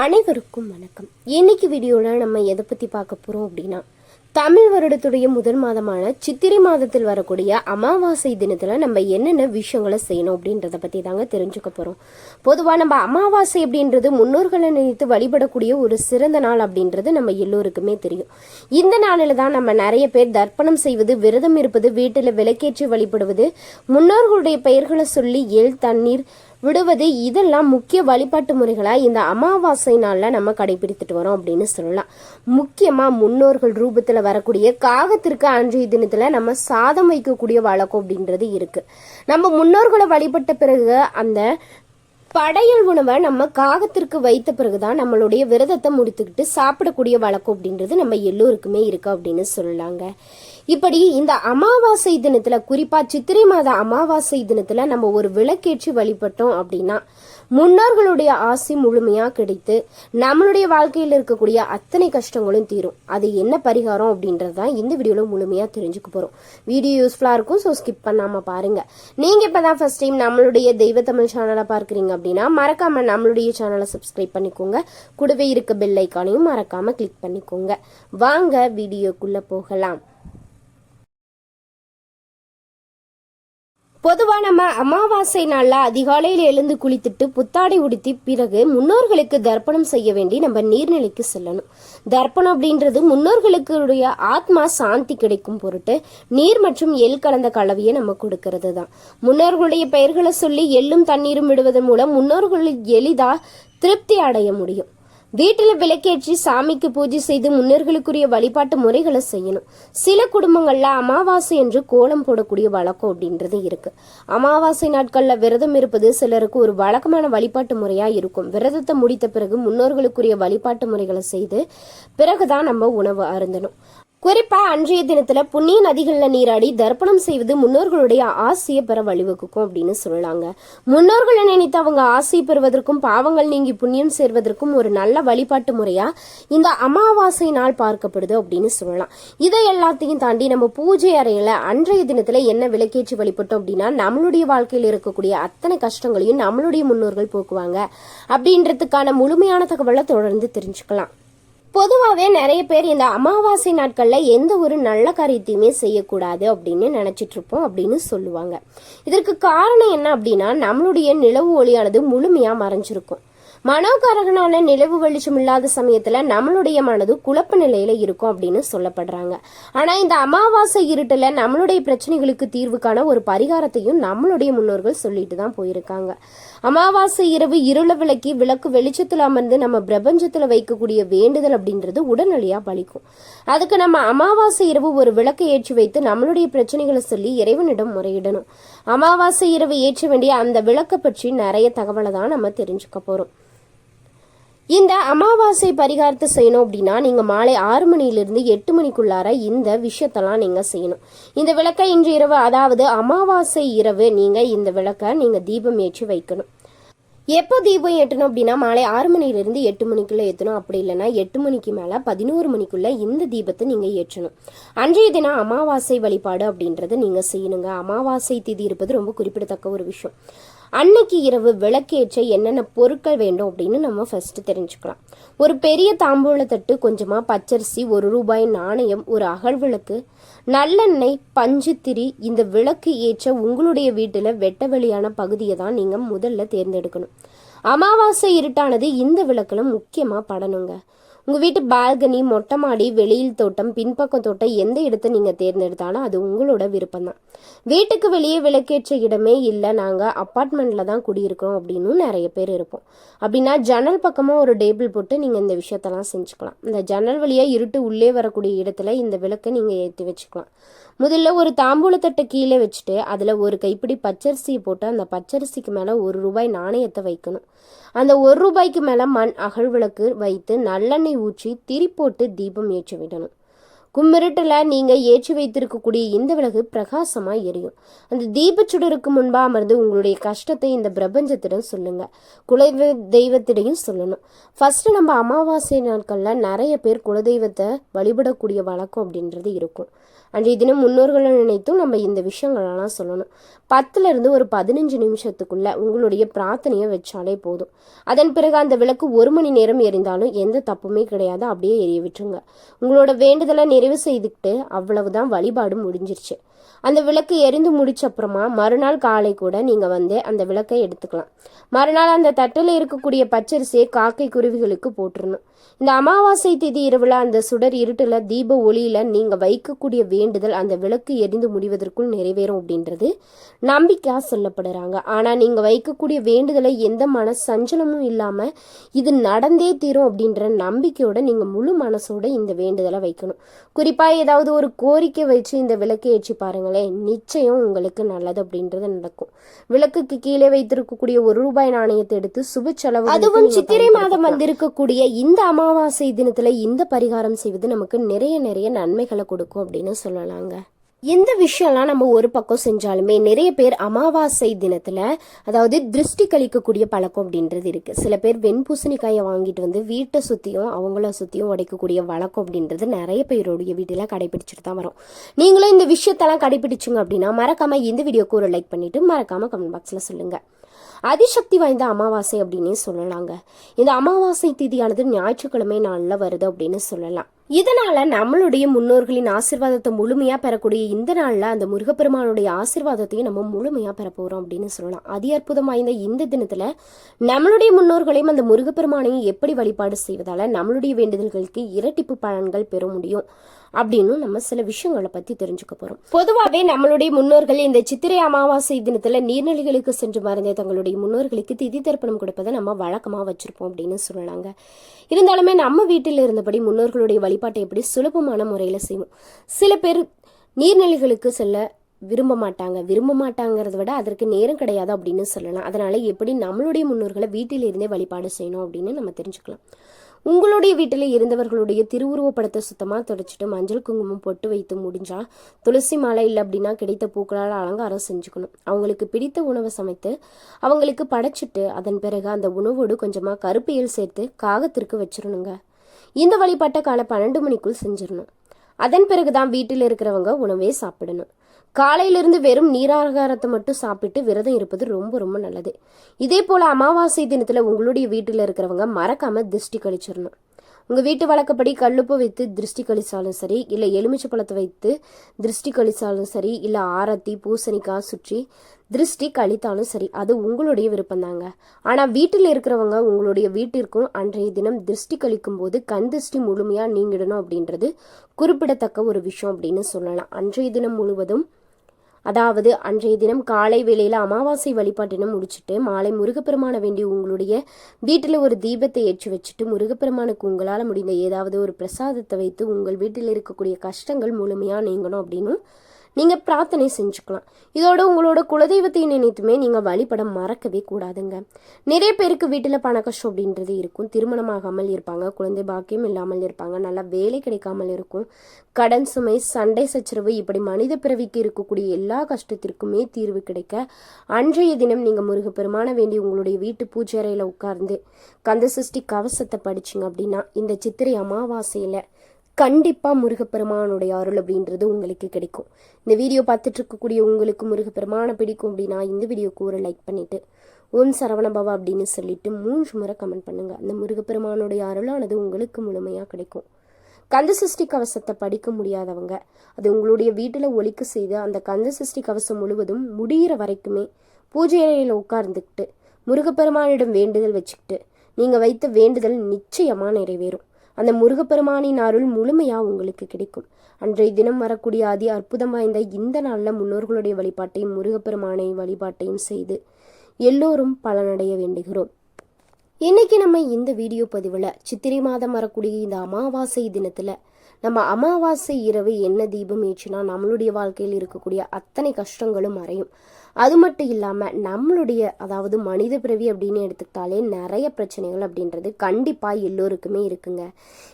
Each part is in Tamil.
அனைவருக்கும் வணக்கம். இன்னைக்கு வீடியோவில் நம்ம எதை பற்றி பார்க்க போகிறோம் அப்படின்னா, தமிழ் வருடத்துடைய முதல் மாதமான சித்திரை மாதத்தில் வரக்கூடிய அமாவாசை தினத்தில் நம்ம என்னென்ன விஷயங்களை செய்யணும் அப்படின்றத பற்றி தாங்க தெரிஞ்சுக்க போகிறோம். பொதுவாக நம்ம அமாவாசை அப்படின்றது முன்னோர்களை நினைத்து வழிபடக்கூடிய ஒரு சிறந்த நாள் அப்படின்றது நம்ம எல்லோருக்குமே தெரியும். இந்த நாளில் தான் நம்ம நிறைய பேர் தர்ப்பணம் செய்வது, விரதம் இருப்பது, வீட்டில் விளக்கேற்றி வழிபடுவது, முன்னோர்களுடைய பெயர்களை சொல்லி தண்ணீர் விடுவது, இதெல்லாம் முக்கிய வழிபாட்டு முறைகளாக இந்த அமாவாசை நாளில் நம்ம கடைபிடித்துட்டு வரோம் அப்படின்னு சொல்லலாம். முக்கியமாக முன்னோர்கள் ரூபத்தில் வரக்கூடிய காகத்திற்கு அன்றைய தினத்தில் நம்ம சாதம் வைக்கக்கூடிய வழக்கம் அப்படின்றது இருக்குது. நம்ம முன்னோர்களை வழிபட்ட பிறகு அந்த படையல் உணவை நம்ம காகத்திற்கு வைத்த பிறகுதான் நம்மளுடைய விரதத்தை முடித்துக்கிட்டு சாப்பிடக்கூடிய வழக்கம் அப்படின்றது நம்ம எல்லோருக்குமே இருக்கு அப்படின்னு சொல்லலாங்க. இப்படி இந்த அமாவாசை தினத்துல, குறிப்பா சித்திரை மாத அமாவாசை தினத்துல நம்ம ஒரு விளக்கேற்றி வழிபட்டோம் அப்படின்னா முன்னோர்களுடைய ஆசி முழுமையா கிடைத்து நம்மளுடைய வாழ்க்கையில் இருக்கக்கூடிய அத்தனை கஷ்டங்களும் தீரும். அது என்ன பரிகாரம் அப்படின்றதான் இந்த வீடியோல முழுமையா தெரிஞ்சுக்க போறோம். வீடியோ யூஸ்ஃபுல்லா இருக்கும், ஸோ ஸ்கிப் பண்ணாம பாருங்க. நீங்க இப்பதான் ஃபர்ஸ்ட் டைம் நம்மளுடைய தெய்வ தமிழ் சேனலை பார்க்குறீங்க அப்படின்னா மறக்காம நம்மளுடைய சேனலை சப்ஸ்கிரைப் பண்ணிக்கோங்க. கூடவே இருக்க பெல் ஐக்கானையும் மறக்காம கிளிக் பண்ணிக்கோங்க. வாங்க வீடியோக்குள்ள போகலாம். பொதுவாக நம்ம அமாவாசை நாளில் அதிகாலையில் எழுந்து குளித்துட்டு புத்தாடை உடுத்தி பிறகு முன்னோர்களுக்கு தர்ப்பணம் செய்ய வேண்டி நம்ம நீர்நிலைக்கு செல்லணும். தர்ப்பணம் அப்படின்றது முன்னோர்களுடைய ஆத்மா சாந்தி கிடைக்கும் பொருட்டு நீர் மற்றும் எள் கலந்த கலவையை நம்ம கொடுக்கறது தான். முன்னோர்களுடைய பெயர்களை சொல்லி எள்ளும் தண்ணீரும் விடுவதன் மூலம் முன்னோர்கள் எளிதாக திருப்தி அடைய முடியும். வீட்டில் விளக்கேற்றி சாமிக்கு பூஜை செய்து முன்னோர்களுக்குரிய வழிபாட்டு முறைகளை செய்யணும். சில குடும்பங்கள்ல அமாவாசை என்று கோலம் போடக்கூடிய வழக்கம் அப்படின்றது இருக்கு. அமாவாசை நாட்கள்ல விரதம் இருப்பது சிலருக்கு ஒரு வழக்கமான வழிபாட்டு முறையா இருக்கும். விரதத்தை முடித்த பிறகு முன்னோர்களுக்குரிய வழிபாட்டு முறைகளை செய்து பிறகுதான் நம்ம உணவு அருந்தணும். குறிப்பா அன்றைய தினத்துல புண்ணிய நதிகள்ல நீராடி தர்ப்பணம் செய்வது முன்னோர்களுடைய ஆசையை பெற வழிவகுக்கும் அப்படின்னு சொல்லலாங்க. முன்னோர்களை நினைத்து அவங்க ஆசை பெறுவதற்கும் பாவங்கள் நீங்கி புண்ணியம் சேர்வதற்கும் ஒரு நல்ல வழிபாட்டு முறையா இந்த அமாவாசை நாள் பார்க்கப்படுது அப்படின்னு சொல்லலாம். இதை எல்லாத்தையும் தாண்டி நம்ம பூஜை அறையில அன்றைய தினத்துல என்ன விளக்கேற்றி வழிபட்டோம் அப்படின்னா நம்மளுடைய வாழ்க்கையில் இருக்கக்கூடிய அத்தனை கஷ்டங்களையும் நம்மளுடைய முன்னோர்கள் போக்குவாங்க அப்படின்றதுக்கான முழுமையான தகவலை தொடர்ந்து தெரிஞ்சுக்கலாம். பொதுவாகவே நிறைய பேர் இந்த அமாவாசை நாட்களில் எந்த ஒரு நல்ல காரியத்தையுமே செய்யக்கூடாது அப்படின்னு நினச்சிட்டு இருப்போம் அப்படின்னு சொல்லுவாங்க. இதற்கு காரணம் என்ன அப்படின்னா, நம்மளுடைய நிலவு ஒளியானது முழுமையாக மறைஞ்சிருக்கும். மனோகாரகனான நிலவு வெளிச்சம் இல்லாத சமயத்துல நம்மளுடைய மனது குழப்ப நிலையில இருக்கும் அப்படின்னு சொல்லப்படுறாங்க. ஆனா இந்த அமாவாசை இருட்டுல நம்மளுடைய பிரச்சனைகளுக்கு தீர்வு காண ஒரு பரிகாரத்தையும் நம்மளுடைய முன்னோர்கள் சொல்லிட்டு தான் போயிருக்காங்க. அமாவாசை இரவு இருள விளக்கி விளக்கு வெளிச்சத்துல அமர்ந்து நம்ம பிரபஞ்சத்துல வைக்கக்கூடிய வேண்டுதல் அப்படின்றது உடனடியா பலிக்கும். அதுக்கு நம்ம அமாவாசை இரவு ஒரு விளக்கை ஏற்றி வைத்து நம்மளுடைய பிரச்சனைகளை சொல்லி இறைவனிடம் முறையிடணும். அமாவாசை இரவு ஏற்ற வேண்டிய அந்த விளக்கை பற்றி நிறைய தகவலை தான் நம்ம தெரிஞ்சுக்க போறோம். இந்த அமாவாசை பரிகாரத்தை செய்யணும் அப்படின்னா நீங்க மாலை 6 மணியிலிருந்து 8 மணிக்குள்ளார இந்த விஷயத்தெல்லாம் நீங்க செய்யணும். இந்த விளக்கை இன்று இரவு, அதாவது அமாவாசை இரவு நீங்க இந்த விளக்கை நீங்க தீபம் ஏற்றி வைக்கணும். எப்போ தீபம் ஏற்றணும் அப்படின்னா மாலை 6 மணிலிருந்து 8 மணிக்குள்ள ஏற்றணும். அப்படி இல்லைன்னா 8 மணிக்கு மேல 11 மணிக்குள்ள இந்த தீபத்தை நீங்க ஏற்றணும். அன்றைய தினம் அமாவாசை வழிபாடு அப்படின்றத நீங்க செய்யணுங்க. அமாவாசை திதி இருப்பது ரொம்ப குறிப்பிடத்தக்க ஒரு விஷயம். அன்னைக்கு இரவு விளக்கேற்ற என்னென்ன பொருட்கள் வேண்டும் அப்படின்னு நம்ம ஃபர்ஸ்ட் தெரிஞ்சுக்கலாம். ஒரு பெரிய தாம்பூல தட்டு, கொஞ்சமா பச்சரிசி, 1 ரூபாய் நாணயம், ஒரு அகல் விளக்கு, நல்லெண்ணெய், பஞ்சுத்திரி. இந்த விளக்கு ஏற்ற உங்களுடைய வீட்டுல வெட்ட வெளியான பகுதியை தான் நீங்க முதல்ல தேர்ந்தெடுக்கணும். அமாவாசை இருட்டானது இந்த விளக்குல முக்கியமா படணுங்க. உங்கள் வீட்டு பால்கனி, மொட்டை மாடி, வெளியில் தோட்டம், பின்பக்கம் தோட்டம், எந்த இடத்த நீங்கள் தேர்ந்தெடுத்தாலும் அது உங்களோட விருப்பம் தான். வீட்டுக்கு வெளியே விளக்கேற்ற இடமே இல்லை, நாங்கள் அப்பார்ட்மெண்ட்டில் தான் குடியிருக்கிறோம் அப்படின்னு நிறைய பேர் இருப்போம். அப்படின்னா ஜன்னல் பக்கமாக ஒரு டேபிள் போட்டு நீங்கள் இந்த விஷயத்தெல்லாம் செஞ்சுக்கலாம். இந்த ஜன்னல் வழியாக இருட்டு உள்ளே வரக்கூடிய இடத்துல இந்த விளக்கை நீங்கள் ஏற்றி வச்சுக்கலாம். முதல்ல ஒரு தாம்பூலத்தட்டை கீழே வச்சுட்டு அதில் ஒரு கைப்பிடி பச்சரிசியை போட்டு அந்த பச்சரிசிக்கு மேலே 1 ரூபாய் நாணயத்தை வைக்கணும். அந்த 1 ரூபாய்க்கு மேலே மண் அகல் விளக்கு வைத்து நல்லெண்ணெய் ஊற்றி திரி போட்டு தீபம் ஏற்றி விடணும். கும்மிருட்டில் நீங்கள் ஏற்றி வைத்திருக்கக்கூடிய இந்த விளக்கு பிரகாசமாக எரியும். அந்த தீபச்சுடருக்கு முன்பாக அமர்ந்து உங்களுடைய கஷ்டத்தை இந்த பிரபஞ்சத்திடம் சொல்லுங்க. குல தெய்வத்திடையும் சொல்லணும். ஃபர்ஸ்ட் நம்ம அமாவாசை நாட்களில் நிறைய பேர் குலதெய்வத்தை வழிபடக்கூடிய வழக்கம் அப்படின்றது இருக்கும். அன்றைய தினம் முன்னோர்களை நினைத்தும் நம்ம இந்த விஷயங்களெல்லாம் சொல்லணும். 10 இருந்து ஒரு 15 நிமிஷத்துக்குள்ள உங்களுடைய பிரார்த்தனையை வச்சாலே போதும். அதன் பிறகு அந்த விளக்கு 1 மணி நேரம் எரிந்தாலும் எந்த தப்புமே கிடையாது, அப்படியே எரிய விட்டுருங்க. உங்களோட வேண்டுதலை நிறைவு செய்துக்கிட்டு அவ்வளவுதான், வழிபாடு முடிஞ்சிருச்சு. அந்த விளக்கு எரிந்து முடிச்ச அப்புறமா மறுநாள் காலை கூட நீங்க அந்த விளக்கை எடுத்துக்கலாம். மறுநாள் அந்த தட்டில் இருக்கக்கூடிய பச்சரிசியை காக்கை குருவிகளுக்கு போட்டுருணும். இந்த அமாவாசை திதி இரவுல அந்த சுடர் இருட்டுல தீப ஒளியில நீங்க வைக்கக்கூடிய வேண்டுதல் அந்த விளக்கு எரிந்து முடிவதற்குள் நிறைவேறும் அப்படின்றது நம்பிக்கையா சொல்லப்படுறாங்க. ஆனா நீங்க வைக்கக்கூடிய வேண்டுதலை எந்த மன சஞ்சலமும் இல்லாம இது நடந்தே தீரும் அப்படின்ற நம்பிக்கையோட நீங்க முழு மனசோட இந்த வேண்டுதலை வைக்கணும். குறிப்பா ஏதாவது ஒரு கோரிக்கை வச்சு இந்த விளக்கை ஏற்றி பாருங்களேன், நிச்சயம் உங்களுக்கு நல்லது அப்படின்றது நடக்கும். விளக்குக்கு கீழே வைத்திருக்கக்கூடிய ₹1 நாணயத்தை எடுத்து சுப செலவு, அதுவும் சித்திரை மாதம் வந்திருக்கக்கூடிய இந்த அமாவாசை தினத்துல இந்த பரிகாரம் செய்வது நமக்கு நிறைய நன்மைகளை கொடுக்கும் அப்படின்னு சொல்லலாங்க. இந்த விஷயம்லாம் நம்ம ஒரு பக்கம் செஞ்சாலுமே நிறைய பேர் அமாவாசை தினத்துல அதாவது திருஷ்டி கழிக்கக்கூடிய பழக்கம் அப்படின்றது இருக்கு. சில பேர் வெண்பூசணிக்காயை வாங்கிட்டு வீட்டை சுத்தியும் அவங்கள சுத்தியும் உடைக்கக்கூடிய வழக்கம் அப்படின்றது நிறைய பேருடைய வீட்டுல கடைபிடிச்சிட்டு தான் வரும். நீங்களும் இந்த விஷயத்தெல்லாம் கடைபிடிச்சுங்க அப்படின்னா மறக்காம இந்த வீடியோக்கு ஒரு லைக் பண்ணிட்டு மறக்காம கமெண்ட் பாக்ஸ்ல சொல்லுங்க. அதிசக்தி வாய்ந்த அமாவாசை அப்படின்னே சொல்லலாங்க. இந்த அமாவாசை திதியானது ஞாயிற்றுக்கிழமை நாள்ல வருது அப்படின்னு சொல்லலாம். இதனால நம்மளுடைய முன்னோர்களின் ஆசீர்வாதத்தை முழுமையா பெறக்கூடிய இந்த நாள்ல அந்த முருகப்பெருமானுடைய ஆசீர்வாதத்தையும் நம்ம முழுமையா பெற போறோம் அப்படின்னு சொல்லலாம். அதி அற்புதம் வாய்ந்த இந்த தினத்துல நம்மளுடைய முன்னோர்களையும் அந்த முருகப்பெருமானையும் எப்படி வழிபாடு செய்வதால நம்மளுடைய வேண்டுதல்களுக்கு இரட்டிப்பு பலன்கள் பெற முடியும் அப்படின்னு நம்ம சில விஷயங்களை பத்தி தெரிஞ்சுக்க போறோம். பொதுவாகவே நம்மளுடைய முன்னோர்கள் இந்த சித்திரை அமாவாசை தினத்துல நீர்நிலைகளுக்கு சென்று மறைந்த தங்களுடைய முன்னோர்களுக்கு திதி தர்ப்பணம் கொடுப்பதை நம்ம வழக்கமா வச்சிருப்போம் அப்படின்னு சொல்லலாங்க. இருந்தாலுமே நம்ம வீட்டில் இருந்தபடி முன்னோர்களுடைய வழிபாட்டை எப்படி சுலபமான முறையில செய்வோம். சில பேர் நீர்நிலைகளுக்கு செல்ல விரும்ப மாட்டாங்கிறத விட அதற்கு நேரம் கிடையாது அப்படின்னு சொல்லலாம். அதனால எப்படி நம்மளுடைய முன்னோர்களை வீட்டில் இருந்தே வழிபாடு செய்யணும் அப்படின்னு நம்ம தெரிஞ்சுக்கலாம். உங்களுடைய வீட்டில் இருந்தவர்களுடைய திருவுருவப்படத்தை சுத்தமாக தொடச்சிட்டு மஞ்சள் குங்குமம் பொட்டு வைத்து முடிஞ்சா துளசி மாலை இல்லை அப்படின்னா கிடைத்த பூக்களால் அலங்காரம் செஞ்சுக்கணும். அவங்களுக்கு பிடித்த உணவை சமைத்து அவங்களுக்கு படைச்சிட்டு அதன் பிறகு அந்த உணவோடு கொஞ்சமாக கருப்பியல் சேர்த்து காகத்திற்கு வச்சிடணுங்க. இந்த வழிபாட்டை காலை 12 மணிக்குள் செஞ்சிடணும். அதன் பிறகுதான் வீட்டில் இருக்கிறவங்க உணவே சாப்பிடணும். காலையிலிருந்து வெறும் நீராகாரத்தை மட்டும் சாப்பிட்டு விரதம் இருப்பது ரொம்ப நல்லது. இதே போல அமாவாசை தினத்துல உங்களுடைய வீட்டுல இருக்கிறவங்க மறக்காம திருஷ்டி கழிச்சிடணும். உங்க வீட்டு வழக்கப்படி கல்லுப்பு வைத்து திருஷ்டி கழிச்சாலும் சரி, இல்ல எலுமிச்சை பழத்தை வைத்து திருஷ்டி கழிச்சாலும் சரி, இல்ல ஆரத்தி பூசணிக்காய் சுற்றி திருஷ்டி கழித்தாலும் சரி, அது உங்களுடைய விருப்பம் தாங்க. ஆனா வீட்டில் இருக்கிறவங்க உங்களுடைய வீட்டிற்கும் அன்றைய தினம் திருஷ்டி கழிக்கும் போது கண் திருஷ்டி முழுமையா நீங்கிடணும் அப்படின்றது குறிப்பிடத்தக்க ஒரு விஷயம் அப்படின்னு சொல்லலாம். அன்றைய தினம் முழுவதும் அதாவது அன்றைய தினம் காலை வேளையில அமாவாசை வழிபாட்டினை முடிச்சுட்டு மாலை முருகப்பெருமான வேண்டி உங்களுடைய வீட்டில் ஒரு தீபத்தை ஏற்றி வச்சுட்டு முருகப்பெருமானுக்கு உங்களால் முடிந்த ஏதாவது ஒரு பிரசாதத்தை வைத்து உங்கள் வீட்டில் இருக்கக்கூடிய கஷ்டங்கள் முழுமையா நீங்கணும் அப்படின்னு நீங்க பிரார்த்தனை செஞ்சுக்கலாம். இதோட உங்களோட குலதெய்வத்தை நினைத்துமே நீங்க வழிபட மறக்கவே கூடாதுங்க. நிறைய பேருக்கு வீட்டுல பண கஷ்டம் அப்படின்றது இருக்கும். திருமணமாகாமல் இருப்பாங்க, குழந்தை பாக்கியம் இல்லாமல் இருப்பாங்க, நல்லா வேலை கிடைக்காமல் இருக்கும், கடன் சுமை, சண்டை சச்சரவு, இப்படி மனித பிறவிக்கு இருக்கக்கூடிய எல்லா கஷ்டத்திற்குமே தீர்வு கிடைக்க அன்றைய தினம் நீங்க முருகப்பெருமான வேண்டி உங்களுடைய வீட்டு பூஜை அறையில உட்கார்ந்து கந்த சஷ்டி கவசத்தை படிச்சிங்க அப்படின்னா இந்த சித்திரை அமாவாசையில கண்டிப்பா முருகப்பெருமானுடைய அருள் அப்படின்றது உங்களுக்கு கிடைக்கும். இந்த வீடியோ பார்த்துட்டு இருக்கக்கூடிய உங்களுக்கு முருகப்பெருமானை பிடிக்கும் அப்படின்னா இந்த வீடியோக்கு ஒரு லைக் பண்ணிட்டு ஓம் சரவணபவா அப்படின்னு சொல்லிட்டு 3 முறை கமெண்ட் பண்ணுங்க. அந்த முருகப்பெருமானுடைய அருளானது உங்களுக்கு முழுமையா கிடைக்கும். கந்த சஷ்டி கவசத்தை படிக்க முடியாதவங்க அது உங்களுடைய வீட்டுல ஒலிக்க செய்து அந்த கந்த சஷ்டி கவசம் முழுவதும் முடிகிற வரைக்குமே பூஜை அறையில உட்கார்ந்துக்கிட்டு முருகப்பெருமானிடம் வேண்டுதல் வச்சுக்கிட்டு நீங்க வைத்த வேண்டுதல் நிச்சயமா நிறைவேறும். அந்த முருகப்பெருமானின் அருள் முழுமையா உங்களுக்கு கிடைக்கும். அன்றைய தினம் வரக்கூடிய அதி அற்புதம் வாய்ந்த இந்த நாள்ல முன்னோர்களுடைய வழிபாட்டையும் முருகப்பெருமானை வழிபாட்டையும் செய்து எல்லோரும் பலனடைய வேண்டுகிறோம். இன்னைக்கு நம்ம இந்த வீடியோ பதிவுல சித்திரை மாதம் வரக்கூடிய இந்த அமாவாசை தினத்துல நம்ம அமாவாசை இரவு என்ன தீபம் ஏற்றினா நம்மளுடைய வாழ்க்கையில் இருக்கக்கூடிய அத்தனை கஷ்டங்களும் மறையும். அது மட்டும் இல்லாம நம்மளுடைய அதாவது மனித பிறவி அப்படின்னு எடுத்துக்கிட்டாலே நிறைய பிரச்சனைகள் அப்படின்றது கண்டிப்பா எல்லோருக்குமே இருக்குங்க.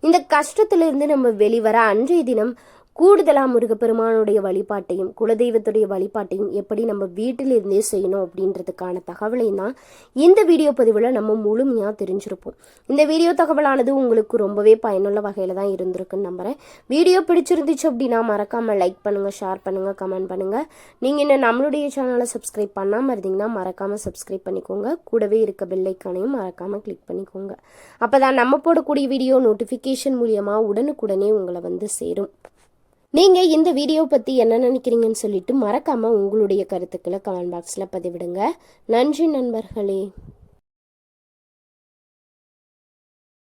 இந்த கஷ்டத்துல இருந்து நம்ம வெளிவர அன்றைய தினம் கூடுதலாக முருகப்பெருமானுடைய வழிபாட்டையும் குலதெய்வத்துடைய வழிபாட்டையும் எப்படி நம்ம வீட்டிலிருந்தே செய்யணும் அப்படின்றதுக்கான தகவலையும் தான் இந்த வீடியோ பதிவில் நம்ம முழுமையாக தெரிஞ்சிருப்போம். இந்த வீடியோ தகவலானது உங்களுக்கு ரொம்பவே பயனுள்ள வகையில் தான் இருந்திருக்குன்னு நம்புகிறேன். வீடியோ பிடிச்சிருந்துச்சு அப்படின்னா மறக்காமல் லைக் பண்ணுங்கள், ஷேர் பண்ணுங்கள், கமெண்ட் பண்ணுங்கள். நீங்கள் இன்னும் நம்மளுடைய சேனலை சப்ஸ்கிரைப் பண்ணாமல் இருந்தீங்கன்னா மறக்காமல் சப்ஸ்கிரைப் பண்ணிக்கோங்க. கூடவே இருக்க பெல் ஐக்கானையும் மறக்காமல் கிளிக் பண்ணிக்கோங்க. அப்போ தான் நம்ம போடக்கூடிய வீடியோ நோட்டிஃபிகேஷன் மூலியமாக உடனுக்குடனே உங்களை வந்து சேரும். நீங்கள் இந்த வீடியோ பற்றி என்ன நினைக்கிறீங்கன்னு சொல்லிட்டு மறக்காமல் உங்களுடைய கருத்துக்களை கமெண்ட் பாக்ஸில் பதிவிடுங்க. நன்றி நண்பர்களே.